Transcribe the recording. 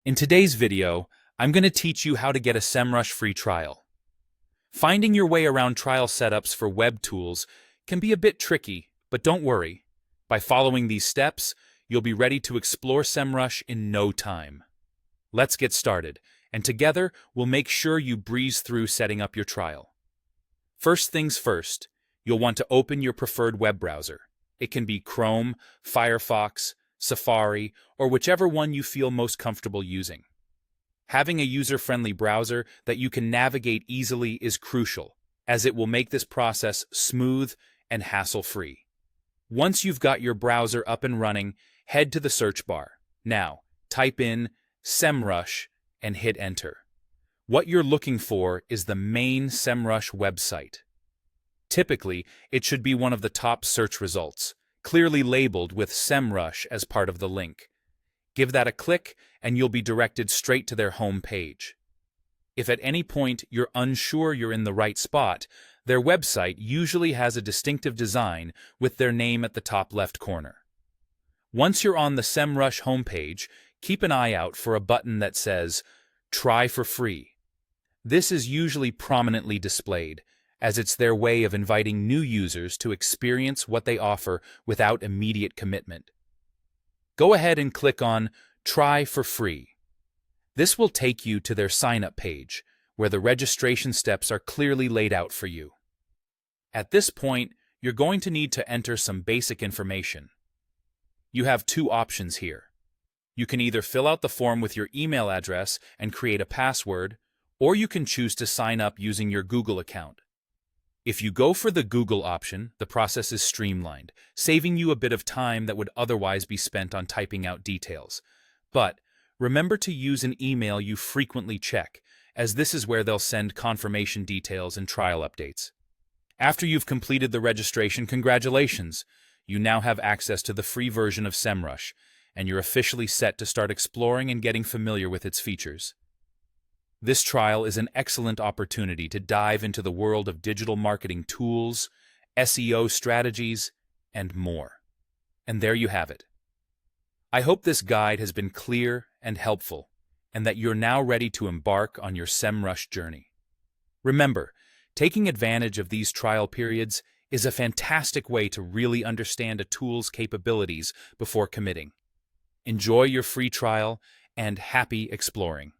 In today's video, I'm going to teach you how to get a Semrush free trial. Finding your way around trial setups for web tools can be a bit tricky, but don't worry. By following these steps, you'll be ready to explore Semrush in no time. Let's get started, and together we'll make sure you breeze through setting up your trial. First things first, you'll want to open your preferred web browser. It can be Chrome, Firefox, Safari, or whichever one you feel most comfortable using. Having a user-friendly browser that you can navigate easily is crucial, as it will make this process smooth and hassle-free. Once you've got your browser up and running, head to the search bar. Now, type in Semrush and hit enter. What you're looking for is the main Semrush website. Typically, it should be one of the top search results, clearly labeled with Semrush as part of the link. Give that a click and you'll be directed straight to their home page. If at any point you're unsure you're in the right spot, their website usually has a distinctive design with their name at the top left corner. Once you're on the Semrush homepage, keep an eye out for a button that says, Try for free. This is usually prominently displayed, as it's their way of inviting new users to experience what they offer without immediate commitment. Go ahead and click on Try for Free. This will take you to their sign-up page, where the registration steps are clearly laid out for you. At this point, you're going to need to enter some basic information. You have two options here. You can either fill out the form with your email address and create a password, or you can choose to sign up using your Google account. If you go for the Google option, the process is streamlined, saving you a bit of time that would otherwise be spent on typing out details. But remember to use an email you frequently check, as this is where they'll send confirmation details and trial updates. After you've completed the registration, congratulations! You now have access to the free version of Semrush, and you're officially set to start exploring and getting familiar with its features. This trial is an excellent opportunity to dive into the world of digital marketing tools, SEO strategies, and more. And there you have it. I hope this guide has been clear and helpful, and that you're now ready to embark on your Semrush journey. Remember, taking advantage of these trial periods is a fantastic way to really understand a tool's capabilities before committing. Enjoy your free trial, and happy exploring.